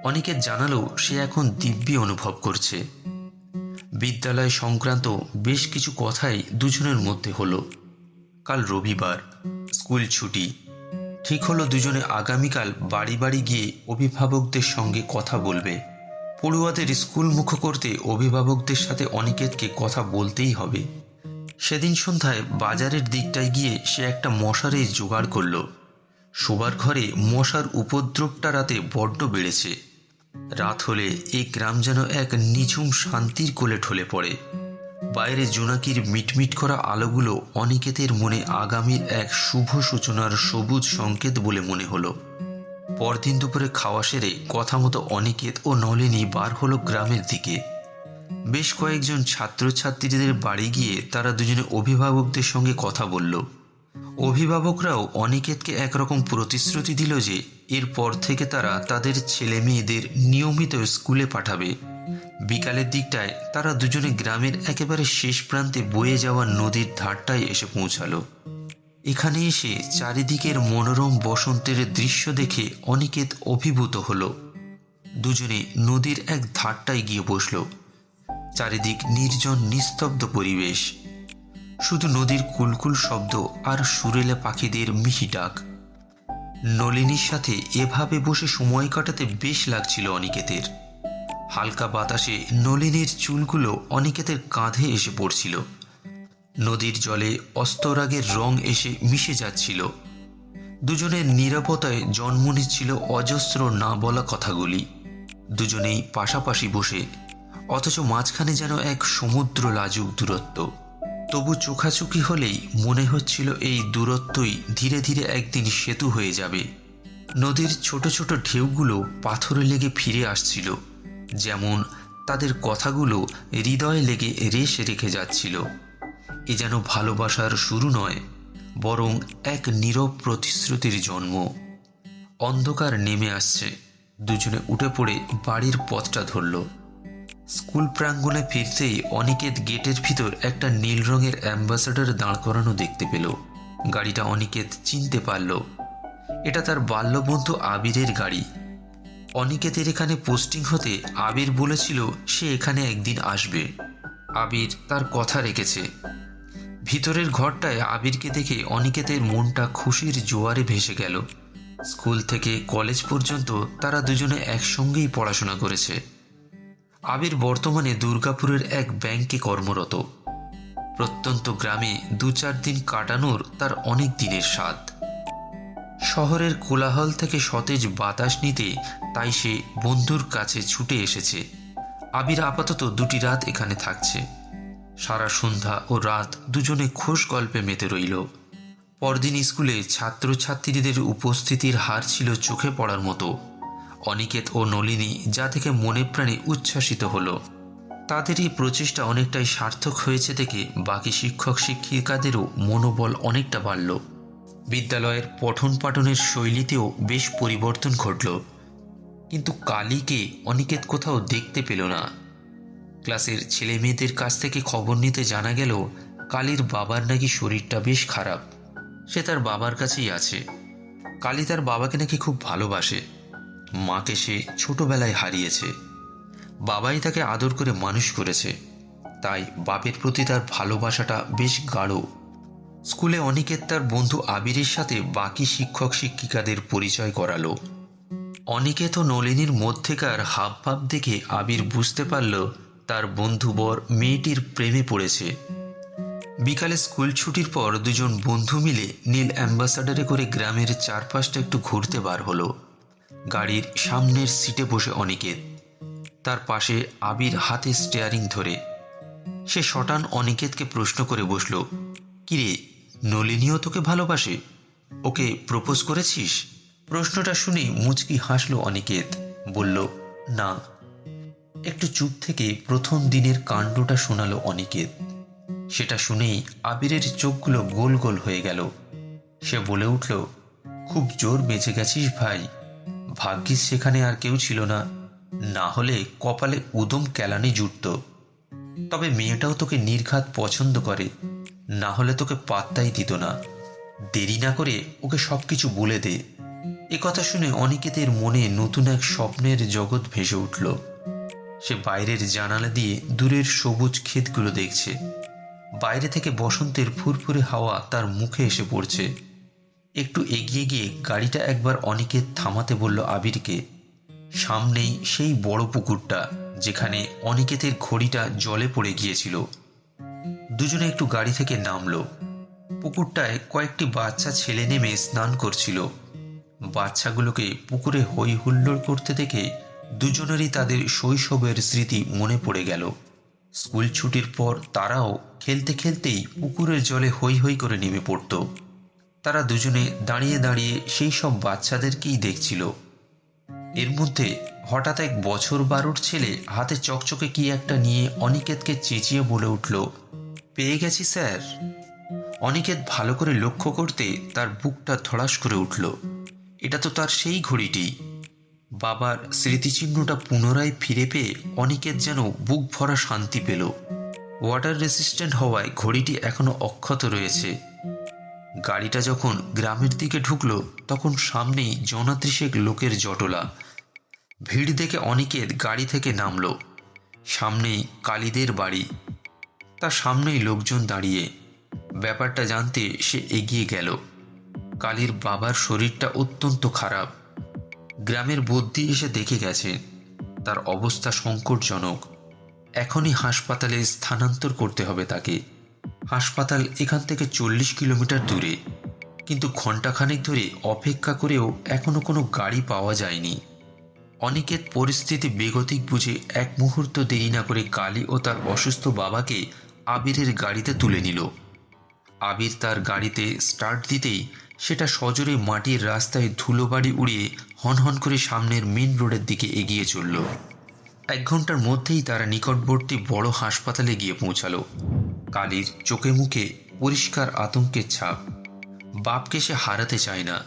অনিকেত জানালো সে এখন দিব্যি অনুভব করছে। বিদ্যালয় সংক্রান্ত বেশ কিছু কথাই দুজনের মধ্যে হলো। কাল রবিবার, স্কুল ছুটি। ঠিক হলো দুজনে আগামীকাল বাড়ি বাড়ি গিয়ে অভিভাবকদের সঙ্গে কথা বলবে। পড়ুয়াদের স্কুল মুখ করতে অভিভাবকদের সাথে অনিকেতকে কথা বলতেই হবে। সেদিন সন্ধ্যায় বাজারের দিকটায় গিয়ে সে একটা মশারি জোগাড় করল। শোবার ঘরে মশার উপদ্রবটা রাতে বড্ড বেড়েছে। রাত হলে এই গ্রাম যেন এক নিঝুম শান্তির কোলে ঢলে পড়ে। বাইরে জোনাকির মিটমিট করা আলোগুলো অনিকেতের মনে আগামীর এক শুভ সূচনার সবুজ সংকেত বলে মনে হলো। পরদিন দুপুরে খাওয়া সেরে কথা মতো অনিকেত ও নলিনী বার হলো গ্রামের দিকে। বেশ কয়েকজন ছাত্রছাত্রীদের বাড়ি গিয়ে তারা দুজনে অভিভাবকদের সঙ্গে কথা বলল। অভিভাবকরাও অনিকেতকে একরকম প্রতিশ্রুতি দিল যে এরপর থেকে তারা তাদের ছেলে মেয়েদের নিয়মিত স্কুলে পাঠাবে। বিকালের দিকটায় তারা দুজনে গ্রামের একেবারে শেষ প্রান্তে বয়ে যাওয়া নদীর ধারটায় এসে পৌঁছালো। এখানে এসে চারিদিকের মনোরম বসন্তের দৃশ্য দেখে অনিকেত অভিভূত হল। দুজনে নদীর এক ধারটায় গিয়ে বসল। চারিদিক নির্জন নিস্তব্ধ পরিবেশ, শুধু নদীর কুলকুল শব্দ আর সুরেলা পাখিদের মিহি ডাক। নলিনীর সাথে এভাবে বসে সময় কাটাতে বেশ লাগছিল অনিকেতের। হালকা বাতাসে নলিনীর চুলগুলো অনিকেতের কাঁধে এসে পড়ছিল। নদীর জলে অস্তরাগের রং এসে মিশে যাচ্ছিল। দুজনের নীরবতায় জন্ম নিচ্ছিল অজস্র না বলা কথাগুলি। দুজনেই পাশাপাশি বসে, অথচ মাঝখানে যেন এক সমুদ্র লাজুক দূরত্ব। তবু চোখাচোখি হলেই মনে হচ্ছিল এই দূরত্বই ধীরে ধীরে একদিন সেতু হয়ে যাবে। নদীর ছোট ছোট ঢেউগুলো পাথরে লেগে ফিরে আসছিল, যেমন তাদের কথাগুলো হৃদয়ে লেগে রেশ রেখে যাচ্ছিল। এ যেন ভালোবাসার শুরু নয়, বরং এক নীরব প্রতিশ্রুতির জন্ম। অন্ধকার নেমে আসছে। দুজনে উঠে পড়ে বাড়ির পথটা ধরল। স্কুল প্রাঙ্গণে ফিরতেই অনিকেত গেটের ভিতর একটা নীল রঙের অ্যাম্বাসেডর দাঁড় করানো দেখতে পেল। গাড়িটা অনিকেত চিনতে পারল। এটা তার বাল্যবন্ধু আবিরের গাড়ি। অনিকেতের এখানে পোস্টিং হতে আবির বলেছিল সে এখানে একদিন আসবে। আবির তার কথা রেখেছে। ভিতরের ঘরটায় আবিরকে দেখে অনিকেতের মনটা খুশির জোয়ারে ভেসে গেল। স্কুল থেকে কলেজ পর্যন্ত তারা দুজনে একসঙ্গেই পড়াশোনা করেছে। আবির বর্তমানে দুর্গাপুরের এক ব্যাংকে কর্মরত। প্রত্যন্ত গ্রামে 2-4 দিন কাটানোর তার অনেক দিনের স্বাদ। শহরের কোলাহল থেকে সতেজ বাতাস নিতে তাই সে বন্ধুর কাছে ছুটে এসেছে। আবির আপাতত 2টি রাত এখানে থাকছে। সারা সন্ধ্যা ও রাত দুজনে খোশ গল্পে মেতে রইল। পরদিন স্কুলে ছাত্রছাত্রীদের উপস্থিতির হার ছিল চোখে পড়ার মতো। অনিকেত ও নলিনী যা থেকে মনে প্রাণে উচ্ছ্বাসিত হলো। তাদের এই প্রচেষ্টা অনেকটাই সার্থক হয়েছে দেখে বাকি শিক্ষক শিক্ষিকাদেরও মনোবল অনেকটা বাড়ল। বিদ্যালয়ের পঠন পাঠনের শৈলীতেও বেশ পরিবর্তন ঘটল। কিন্তু কালীকে অনিকেত কোথাও দেখতে পেল না। ক্লাসের ছেলে মেয়েদের কাছ থেকে খবর নিতে জানা গেল কালীর বাবার নাকি শরীরটা বেশ খারাপ। সে তার বাবার কাছেই আছে। কালী তার বাবাকে নাকি খুব ভালোবাসে। মাকে সে ছোটবেলায় হারিয়েছে। বাবাই তাকে আদর করে মানুষ করেছে, তাই বাপের প্রতি তার ভালোবাসাটা বেশ গাঢ়। স্কুলে অনিকেত তার বন্ধু আবিরের সাথে বাকি শিক্ষক শিক্ষিকাদের পরিচয় করালো। অনিকেত ও নলিনীর মধ্যেকার হাবভাব দেখে আবির বুঝতে পারল তার বন্ধুবর মেয়েটির প্রেমে পড়েছে। বিকালে স্কুল ছুটির পর দুজন বন্ধু মিলে নীল অ্যাম্বাসাডারে করে গ্রামের চারপাশটা একটু ঘুরতে বার হলো। গাড়ির সামনের সিটে বসে অনিকেত, তার পাশে আবির হাতে স্টিয়ারিং ধরে। সে শটান অনিকেতকে প্রশ্ন করে বসল, কিরে, নলিনীও তোকে ভালোবাসে? ওকে প্রপোজ করেছিস? প্রশ্নটা শুনে মুচকি হাসল অনিকেত, বলল, না। একটু চুপ থেকে প্রথম দিনের কাণ্ডটা শোনালো অনিকেত। সেটা শুনেই আবিরের চোখগুলো গোল গোল হয়ে গেল। সে বলে উঠল, খুব জোর বেঁচে গেছিস ভাই। ভাগ্যিস সেখানে আর কেউ ছিল না, না হলে কপালে উদম কেলানি জুটত। তবে মেয়েটাও তোকে নির্ঘাত পছন্দ করে, না হলে তোকে পাত্তাই দিত না। দেরি না করে ওকে সবকিছু বলে দে। এ কথা শুনে অনিকেতের মনে নতুন এক স্বপ্নের জগৎ ভেসে উঠল। সে বাইরের জানালা দিয়ে দূরের সবুজ ক্ষেতগুলো দেখছে। বাইরে থেকে বসন্তের ফুরফুরে হাওয়া তার মুখে এসে পড়ছে। একটু এগিয়ে গিয়ে গাড়িটা একবার অনিকেত থামাতে বলল আবিরকে। সামনেই সেই বড় পুকুরটা, যেখানে অনিকেতের ঘড়িটা জলে পড়ে গিয়েছিল। দুজনে একটু গাড়ি থেকে নামলো। পুকুরটায় কয়েকটি বাচ্চা ছেলে নেমে স্নান করছিল। বাচ্চাগুলোকে পুকুরে হই হুল্লোড় করতে দেখে দুজনেরই তাদের শৈশবের স্মৃতি মনে পড়ে গেল। স্কুল ছুটির পর তারাও খেলতে খেলতেই পুকুরের জলে হৈ হৈ করে নেমে পড়ত। তারা দুজনে দাঁড়িয়ে দাঁড়িয়ে সেই সব বাচ্চাদেরকেই দেখছিল। এর মধ্যে হঠাৎ এক বছর 12-র ছেলে হাতে চকচকে কি একটা নিয়ে অনিকেতকে চেঁচিয়ে বলে উঠল, পেয়ে গেছি স্যার। অনিকেত ভালো করে লক্ষ্য করতে তার বুকটা ধড়াস করে উঠল। এটা তো তার সেই ঘড়িটি। বাবার স্মৃতিচিহ্নটা পুনরায় ফিরে পেয়ে অনিকেত যেন বুক ভরা শান্তি পেল। ওয়াটার রেসিস্ট্যান্ট হওয়ায় ঘড়িটি এখনো অক্ষত রয়েছে। গাড়িটা যখন গ্রামের দিকে ঢুকলো তখন সামনেই জনাত্রিশেক লোকের জটলা। ভিড় দেখে অনিকেত গাড়ি থেকে নামলো। সামনেই কালীদের বাড়ি, তার সামনেই লোকজন দাঁড়িয়ে। ব্যাপারটা জানতে সে এগিয়ে গেল। কালীর বাবার শরীরটা অত্যন্ত খারাপ। গ্রামের বদ্যি এসে দেখে গেছে তার অবস্থা সংকটজনক। এখনই হাসপাতালে স্থানান্তর করতে হবে তাকে। হাসপাতাল এখান থেকে 40 কিলোমিটার দূরে, কিন্তু ঘণ্টাখানেক ধরে অপেক্ষা করেও এখনো কোনো গাড়ি পাওয়া যায়নি। অনিকেত পরিস্থিতি বেগতিক বুঝে এক মুহূর্ত দেরি না করে কালী ও তার অসুস্থ বাবাকে আবিরের গাড়িতে তুলে নিল। আবির তার গাড়িতে স্টার্ট দিতেই সেটা সজোরে মাটির রাস্তায় ধুলোবাড়ি উড়িয়ে হনহন করে সামনের মেন রোডের দিকে এগিয়ে চলল। 1 ঘন্টার মধ্যেই তারা নিকটবর্তী বড় হাসপাতালে গিয়ে পৌঁছালো। কালীর চোখে মুখে পরিষ্কার আতঙ্কের ছাপ। বাপকে সে হারাতে চায় না।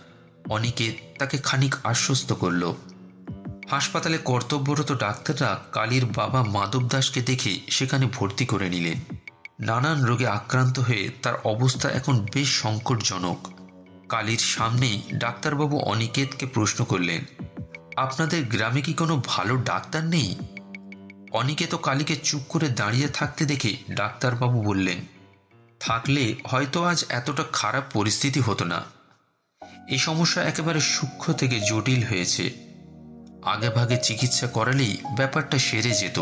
অনিকেত তাকে খানিক আশ্বস্ত করল। হাসপাতালে কর্তব্যরত ডাক্তাররা কালীর বাবা মাধব দাসকে দেখে সেখানে ভর্তি করে নিলেন। নানান রোগে আক্রান্ত হয়ে তার অবস্থা এখন বেশ সংকটজনক। কালীর সামনেই ডাক্তারবাবু অনিকেতকে প্রশ্ন করলেন, আপনাদের গ্রামে কি কোনো ভালো ডাক্তার নেই? অনিকেত কালীকে চুপ করে দাঁড়িয়ে থাকতে দেখে ডাক্তারবাবু বললেন, থাকলে হয়তো আজ এতটা খারাপ পরিস্থিতি হতো না। এই সমস্যা একেবারে সূক্ষ্ম থেকে জটিল হয়েছে। আগেভাগে চিকিৎসা করালেই ব্যাপারটা সেরে যেত।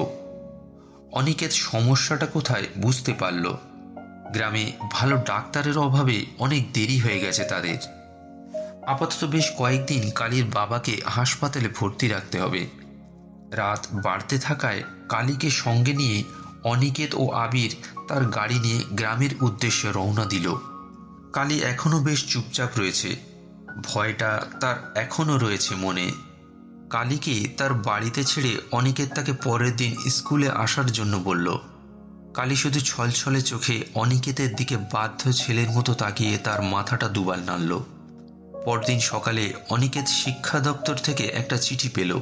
অনিকেত সমস্যাটা কোথায় বুঝতে পারল। গ্রামে ভালো ডাক্তারের অভাবে অনেক দেরি হয়ে গেছে তাদের। আপাতত বেশ কয়েকদিন কালীর বাবাকে হাসপাতালে ভর্তি রাখতে হবে। রাত বাড়তে থাকায় কালীকে সঙ্গে নিয়ে অনিকেত ও আবির তার গাড়ি নিয়ে গ্রামের উদ্দেশ্যে রওনা দিল। কালী এখনও বেশ চুপচাপ রয়েছে। ভয়টা তার এখনও রয়েছে মনে। কালীকে তার বাড়িতে ছেড়ে অনিকেত তাকে পরের দিন স্কুলে আসার জন্য বলল। কালী শুধু ছলছলে চোখে অনিকেতের দিকে বাধ্য ছেলের মতো তাকিয়ে তার মাথাটা দুবার নাড়ল। পরদিন সকালে অনিকেত শিক্ষা দপ্তর থেকে একটা চিঠি পেল।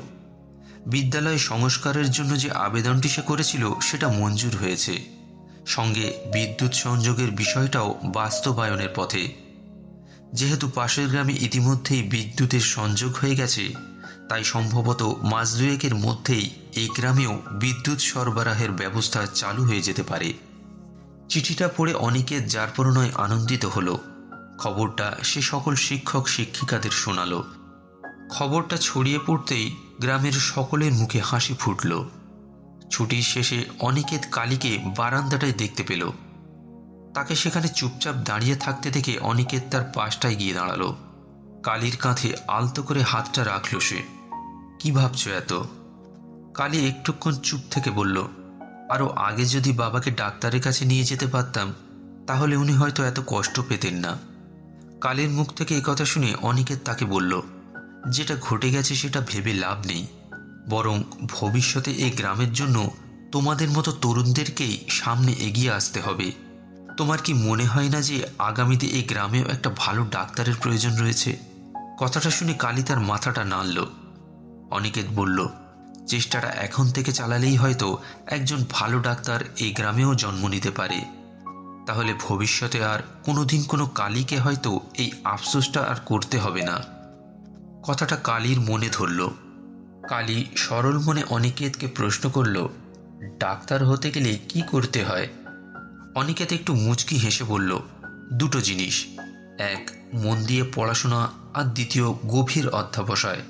বিদ্যালয় সংস্কারের জন্য যে আবেদনটি সে করেছিল সেটা মঞ্জুর হয়েছে। সঙ্গে বিদ্যুৎ সংযোগের বিষয়টাও বাস্তবায়নের পথে। যেহেতু পাশের গ্রামে ইতিমধ্যেই বিদ্যুতের সংযোগ হয়ে গেছে, তাই সম্ভবত মাস দুয়েকের মধ্যেই এই গ্রামেও বিদ্যুৎ সরবরাহের ব্যবস্থা চালু হয়ে যেতে পারে। চিঠিটা পড়ে অনিকেত যারপরনায় আনন্দিত হলো। খবরটা সে সকল শিক্ষক শিক্ষিকাদের শোনাল। খবরটা ছড়িয়ে পড়তেই গ্রামের সকলের মুখে হাসি ফুটল। ছুটির শেষে অনিকেত কালীকে বারান্দাটায় দেখতে পেল। তাকে সেখানে চুপচাপ দাঁড়িয়ে থাকতে দেখে অনিকেত তার পাশটায় গিয়ে দাঁড়ালো। কালীর কাঁধে আলতো করে হাতটা রাখল সে। কি ভাবছো এত? কালী একটুক্ষণ চুপ থেকে বলল, আরও আগে যদি বাবাকে ডাক্তারের কাছে নিয়ে যেতে পারতাম তাহলে উনি হয়তো এত কষ্ট পেতেন না। কালীর মুখ থেকে এই কথা শুনে অনিকেত তাকে বলল, যেটা ঘটে গেছে সেটা ভেবে লাভ নেই, বরং ভবিষ্যতে এই গ্রামের জন্য তোমাদের মতো তরুণদেরকেই সামনে এগিয়ে আসতে হবে। তোমার কি মনে হয় না যে আগামীতে এই গ্রামেও একটা ভালো ডাক্তারের প্রয়োজন রয়েছে? কথাটা শুনে কালী তার মাথাটা নাড়ল। অনিকেত বলল, চেষ্টাটা এখন থেকে চালালেই হয়তো একজন ভালো ডাক্তার এই গ্রামেও জন্ম নিতে পারে। তাহলে ভবিষ্যতে আর কোনোদিন কোনো কালীকে হয়তো এই আফসোসটা আর করতে হবে না। কথাটা কালীর মনে ধরল। কালী সরল মনে অনিকেতকে প্রশ্ন করল, ডাক্তার হতে গেলে কি করতে হয়? অনিকেত একটু মুচকি হেসে বলল, দুটো জিনিস। এক, মন দিয়ে পড়াশোনা, আর দ্বিতীয়, গভীর অধ্যবসায়।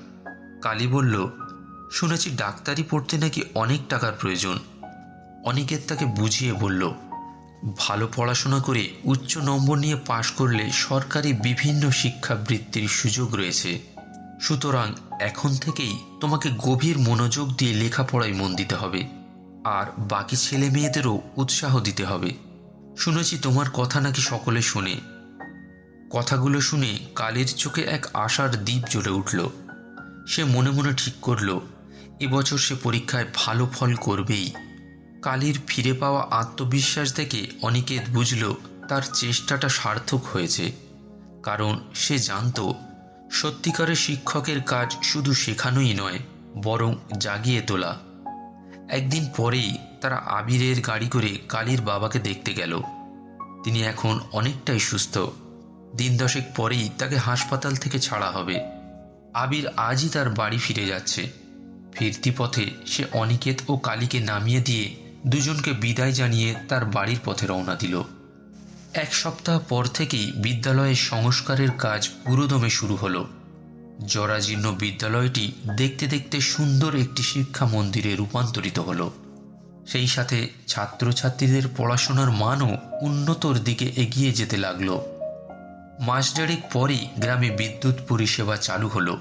কালী বলল, শুনেছি ডাক্তারি পড়তে নাকি অনেক টাকার প্রয়োজন। অনিকেত তাকে বুঝিয়ে বলল, ভালো পড়াশোনা করে উচ্চ নম্বর নিয়ে পাশ করলে সরকারি বিভিন্ন শিক্ষাবৃত্তির সুযোগ রয়েছে। সুতরাং এখন থেকেই তোমাকে গভীর মনোযোগ দিয়ে লেখাপড়ায় মন দিতে হবে, আর বাকি ছেলে মেয়েদেরও উৎসাহ দিতে হবে। শুনেছি তোমার কথা নাকি সকলে শোনে। কথাগুলো শুনে কালীর চোখে এক আশার দীপ জ্বলে উঠল। সে মনে মনে ঠিক করল, এবছর সে পরীক্ষায় ভালো ফল করবেই। কালীর ফিরে পাওয়া আত্মবিশ্বাস দেখে অনিকেত বুঝল তার চেষ্টাটা সার্থক হয়েছে। কারণ সে জানত সত্যিকারের শিক্ষকের কাজ শুধু শেখানোই নয়, বরং জাগিয়ে তোলা। একদিন পরেই তারা আবিরের গাড়ি করে কালীর বাবাকে দেখতে গেল। তিনি এখন অনেকটাই সুস্থ। দিন দশেক পরেই তাকে হাসপাতাল থেকে ছাড়া হবে। আবির আজই তার বাড়ি ফিরে যাচ্ছে। ফিরতি পথে সে অনিকেত ও কালীকে নামিয়ে দিয়ে দুজনকে বিদায় জানিয়ে তার বাড়ির পথে রওনা দিল। এক সপ্তাহ পর থেকেই বিদ্যালয়ের সংস্কারের কাজ পুরোদমে শুরু হলো। জরাজীর্ণ বিদ্যালয়টি দেখতে দেখতে সুন্দর একটি শিক্ষা মন্দিরে রূপান্তরিত হলো। সেই সাথে ছাত্রছাত্রীদের পড়াশোনার মানও উন্নতর দিকে এগিয়ে যেতে লাগলো। মাস দেড়েক পরই গ্রামে বিদ্যুৎ পরিষেবা চালু হলো।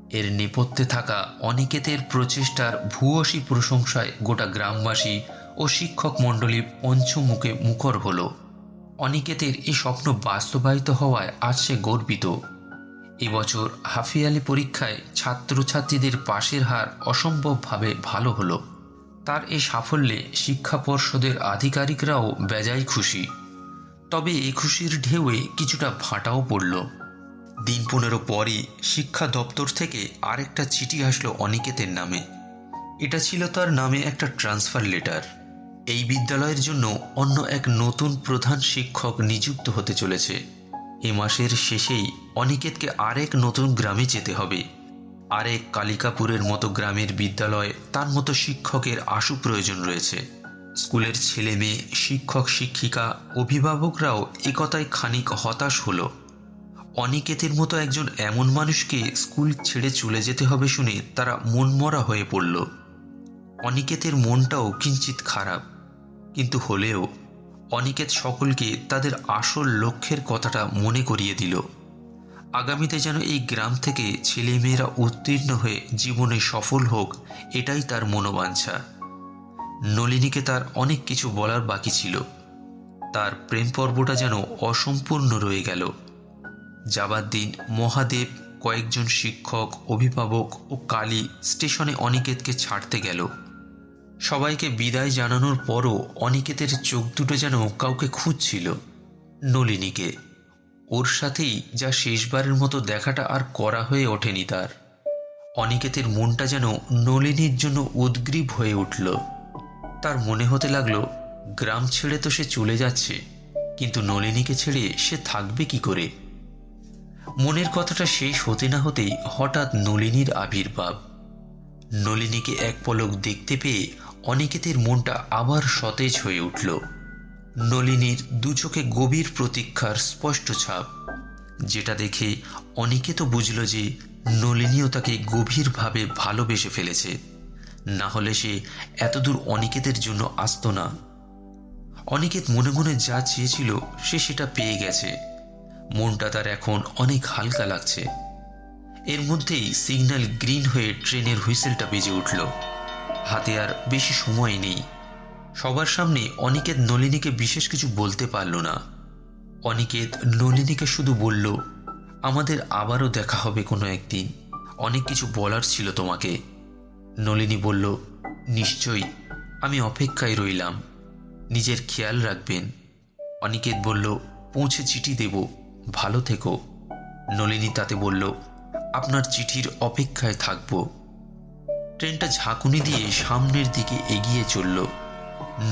এর নেপথ্যে থাকা অনিকেতের প্রচেষ্টার ভূয়সী প্রশংসায় গোটা গ্রামবাসী ও শিক্ষক মণ্ডলী পঞ্চমুখে মুখর হল। অনিকেতের এই স্বপ্ন বাস্তবায়িত হওয়ায় আজ সে গর্বিত। এবছর হাফিয়ালি পরীক্ষায় ছাত্রছাত্রীদের পাশের হার অসম্ভবভাবে ভালো হলো। তার এই সাফল্যে শিক্ষা পর্ষদের আধিকারিকরাও বেজায় খুশি। তবে এই খুশির ঢেউয়ে কিছুটা ভাটাও পড়ল। দিন 15 পরই শিক্ষা দপ্তর থেকে আরেকটা চিঠি আসলো অনিকেতের নামে। এটা ছিল তার নামে একটা ট্রান্সফার লেটার। এই বিদ্যালয়ের জন্য অন্য এক নতুন প্রধান শিক্ষক নিযুক্ত হতে চলেছে। এ মাসের শেষেই অনিকেতকে আরেক নতুন গ্রামে যেতে হবে। আরেক কালিকাপুরের মতো গ্রামের বিদ্যালয়ে তার মতো শিক্ষকের আশু প্রয়োজন রয়েছে। স্কুলের ছেলে মেয়ে, শিক্ষক শিক্ষিকা, অভিভাবকরাও একথায় খানিক হতাশ হলো। অনিকেতের মতো একজন এমন মানুষকে স্কুল ছেড়ে চলে যেতে হবে শুনে তারা মনমরা হয়ে পড়ল। অনিকেতের মনটাও কিঞ্চিত খারাপ, কিন্তু হলেও অনিকেত সকলকে তাদের আসল লক্ষ্যের কথাটা মনে করিয়ে দিল। আগামীতে যেন এই গ্রাম থেকে ছেলেমেয়েরা উত্তীর্ণ হয়ে জীবনে সফল হোক, এটাই তার মনোবাঞ্ছা। নলিনীকে তার অনেক কিছু বলার বাকি ছিল। তার প্রেম পর্বটা যেন অসম্পূর্ণ রয়ে গেল। যাবার দিন মহাদেব, কয়েকজন শিক্ষক, অভিভাবক ও কালী স্টেশনে অনিকেতকে ছাড়তে গেল। সবাইকে বিদায় জানানোর পরও অনিকেতের চোখ দুটো যেন কাউকে খুঁজছিল, নলিনীকে। ওর সাথেই যা শেষবারের মতো দেখাটা আর করা হয়ে ওঠেনি তার। অনিকেতের মনটা যেন নলিনীর জন্য উদ্গ্রীব হয়ে উঠল। তার মনে হতে লাগলো, গ্রাম ছেড়ে তো সে চলে যাচ্ছে, কিন্তু নলিনীকে ছেড়ে সে থাকবে কি করে? মনের কথাটা শেষ হতে না হতেই হঠাৎ নলিনীর আবির্ভাব। নলিনীকে এক পলক দেখতে পেয়ে অনিকেতের মনটা আবার সতেজ হয়ে উঠল। নলিনীর দু চোখে গভীর প্রতীক্ষার স্পষ্ট ছাপ, যেটা দেখে অনিকেতও বুঝল যে নলিনীও তাকে গভীরভাবে ভালোবেসে ফেলেছে। না হলে সে এতদূর অনিকেতের জন্য আসত না। অনিকেত মনে মনে যা চেয়েছিল সে সেটা পেয়ে গেছে। মনটা তার এখন অনেক হালকা লাগছে। এর মধ্যেই সিগন্যাল গ্রিন হয়ে ট্রেনের হুইসেলটা বেজে উঠল। হাতে আর বেশি সময় নেই। সবার সামনে অনিকেত নলিনীকে বিশেষ কিছু বলতে পারল না। অনিকেত নলিনীকে শুধু বলল, আমাদের আবারও দেখা হবে কোনো একদিন, অনেক কিছু বলার ছিল তোমাকে। নলিনী বলল, নিশ্চয়ই, আমি অপেক্ষায় রইলাম, নিজের খেয়াল রাখবেন। অনিকেত বলল, পৌঁছে চিঠি দেব, ভালো থেকো। নলিনী তাতে বলল, আপনার চিঠির অপেক্ষায় থাকব। ট্রেনটা ঝাঁকুনি দিয়ে সামনের দিকে এগিয়ে চলল।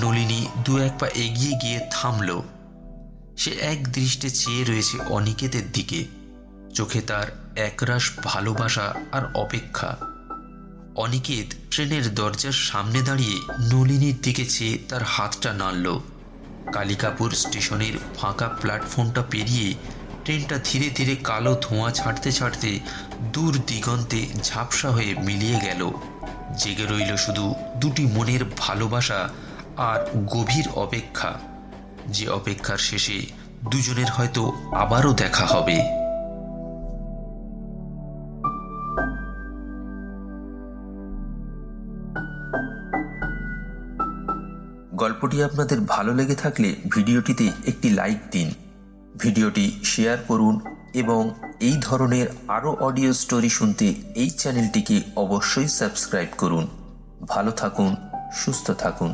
নলিনী দু এক পা এগিয়ে গিয়ে থামল। সে এক দৃষ্টে চেয়ে রয়েছে অনিকেতের দিকে। চোখে তার একরাশ ভালোবাসা আর অপেক্ষা। অনিকেত ট্রেনের দরজার সামনে দাঁড়িয়ে নলিনীর দিকে চেয়ে তার হাতটা নাড়ল। কালিকাপুর স্টেশনের ফাঁকা প্ল্যাটফর্মটা পেরিয়ে ট্রেনটা ধীরে ধীরে কালো ধোঁয়া ছাড়তে ছাড়তে দূর দিগন্তে ঝাপসা হয়ে মিলিয়ে গেল। জেগে রইল শুধু দুটি মনের ভালোবাসা আর গভীর অপেক্ষা, যে অপেক্ষার শেষে দুজনের হয়তো আবারও দেখা হবে। গল্পটি আপনাদের ভালো লেগে থাকলে ভিডিওটিতে একটি লাইক দিন, ভিডিওটি শেয়ার করুন এবং এই ধরনের আরও অডিও স্টোরি শুনতে এই চ্যানেলটিকে অবশ্যই সাবস্ক্রাইব করুন। ভালো থাকুন, সুস্থ থাকুন।